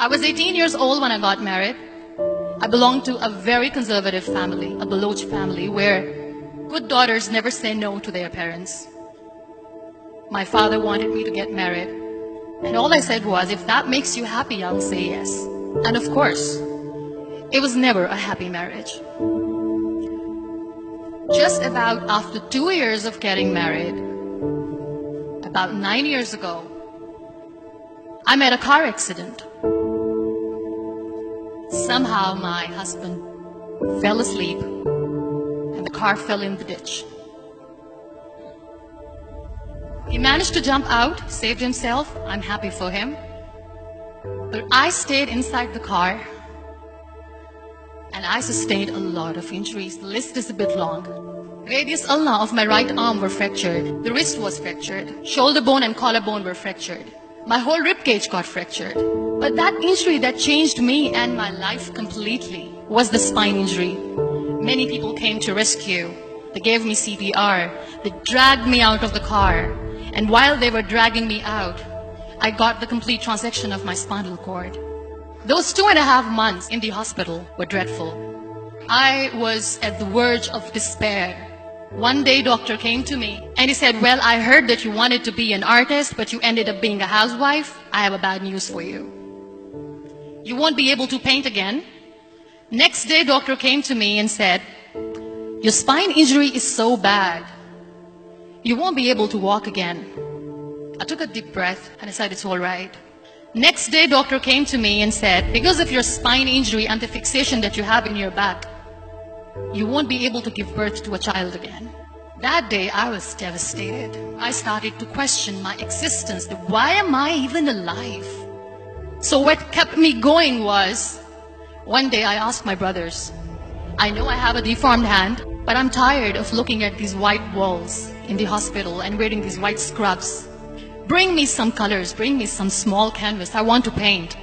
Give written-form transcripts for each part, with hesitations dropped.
I was 18 years old when I got married. I belonged to a very conservative family, a Baloch family, where good daughters never say no to their parents. My father wanted me to get married, and all I said was, if that makes you happy, I'll say yes. And of course, it was never a happy marriage. Just about after 2 years of getting married, about 9 years ago, I met a car accident. Somehow my husband fell asleep and the car fell in the ditch. He managed to jump out, saved himself. I'm happy for him. But I stayed inside the car and I sustained a lot of injuries. The list is a bit long. Radius ulna of my right arm were fractured. The wrist was fractured. Shoulder bone and collarbone were fractured. My whole rib cage got fractured. But that injury that changed me and my life completely was the spine injury. Many people came to rescue. They gave me CPR. They dragged me out of the car. And while they were dragging me out, I got the complete transection of my spinal cord. Those 2.5 months in the hospital were dreadful. I was at the verge of despair. One day, doctor came to me and he said, well, I heard that you wanted to be an artist, but you ended up being a housewife. I have a bad news for you. You won't be able to paint again. Next day, doctor came to me and said, your spine injury is so bad, you won't be able to walk again. I took a deep breath and I said, it's all right. Next day, doctor came to me and said, because of your spine injury and the fixation that you have in your back, you won't be able to give birth to a child again. That day, I was devastated. I started to question my existence. Why am I even alive? So what kept me going was, one day I asked my brothers, I know I have a deformed hand, but I'm tired of looking at these white walls in the hospital and wearing these white scrubs. Bring me some colors, bring me some small canvas. I want to paint.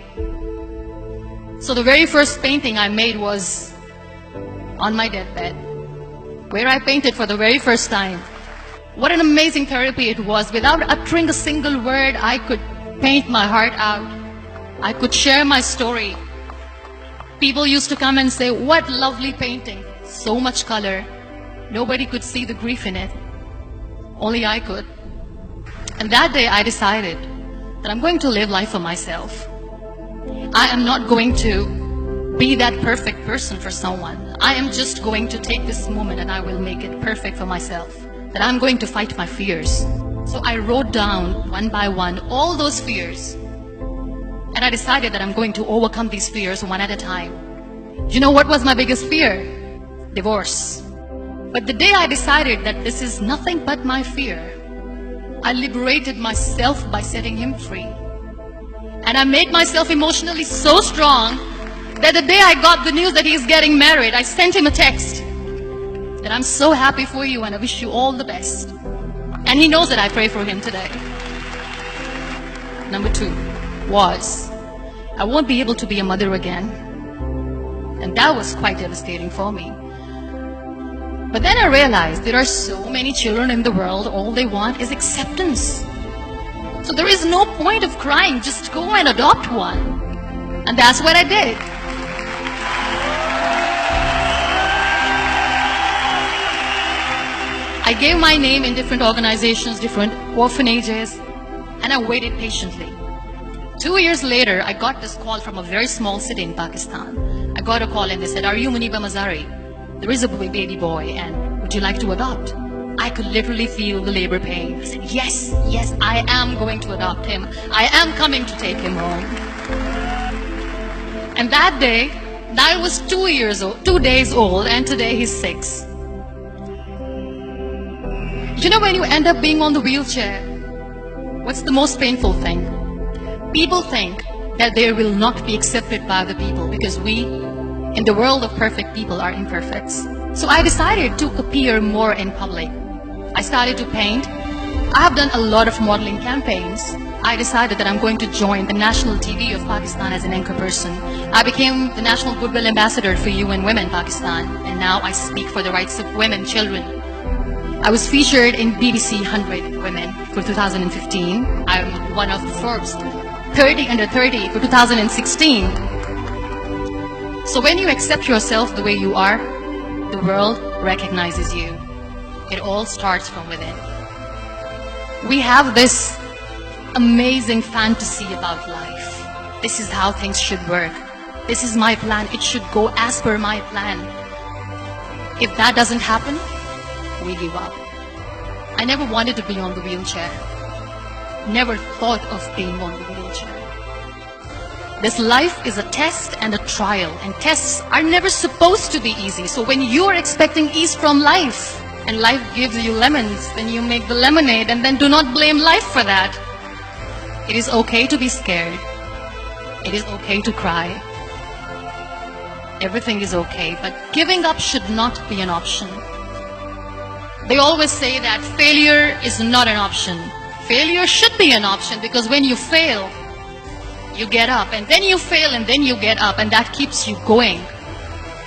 So the very first painting I made was on my deathbed, where I painted for the very first time. What an amazing therapy it was. Without uttering a single word, I could paint my heart out. I could share my story. People used to come and say, what lovely painting. So much color. Nobody could see the grief in it. Only I could. And that day I decided that I'm going to live life for myself. I am not going to be that perfect person for someone. I am just going to take this moment and I will make it perfect for myself. That I'm going to fight my fears. So I wrote down one by one all those fears. And I decided that I'm going to overcome these fears one at a time. You know what was my biggest fear? Divorce. But the day I decided that this is nothing but my fear, I liberated myself by setting him free. And I made myself emotionally so strong that the day I got the news that he's getting married, I sent him a text that I'm so happy for you and I wish you all the best. And he knows that I pray for him today. Number 2 was, I won't be able to be a mother again. And that was quite devastating for me. But then I realized there are so many children in the world, all they want is acceptance. So there is no point of crying, just go and adopt one. And that's what I did. I gave my name in different organizations, different orphanages, and I waited patiently. 2 years later, I got this call from a very small city in Pakistan. I got a call and they said, are you Muniba Mazari? There is a baby boy and would you like to adopt? I could literally feel the labor pain. I said, yes, I am going to adopt him. I am coming to take him home. And that day, I was 2 days old and today he's 6. You know, when you end up being on the wheelchair, what's the most painful thing? People think that they will not be accepted by the people because we, in the world of perfect people, are imperfects. So I decided to appear more in public. I started to paint. I have done a lot of modeling campaigns. I decided that I'm going to join the national TV of Pakistan as an anchor person. I became the National Goodwill Ambassador for UN Women Pakistan, and now I speak for the rights of women, children. I was featured in BBC 100 Women for 2015. I'm one of Forbes' 30 under 30 for 2016. So when you accept yourself the way you are, the world recognizes you. It all starts from within. We have this amazing fantasy about life. This is how things should work. This is my plan. It should go as per my plan. If that doesn't happen, we give up. I never wanted to be on the wheelchair. Never thought of being on the wheelchair. This life is a test and a trial, and tests are never supposed to be easy. So when you are expecting ease from life, and life gives you lemons, then you make the lemonade, and then do not blame life for that. It is okay to be scared. It is okay to cry. Everything is okay, but giving up should not be an option. They always say that failure is not an option. Failure should be an option, because when you fail, you get up, and then you fail, and then you get up, and that keeps you going.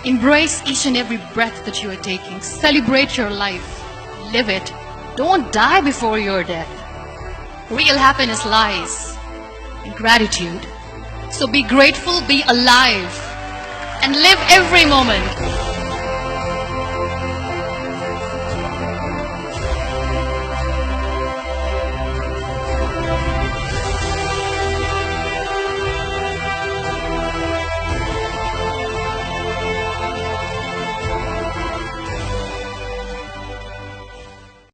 Embrace each and every breath that you are taking. Celebrate your life. Live it. Don't die before your death. Real happiness lies in gratitude. So be grateful, be alive, and live every moment.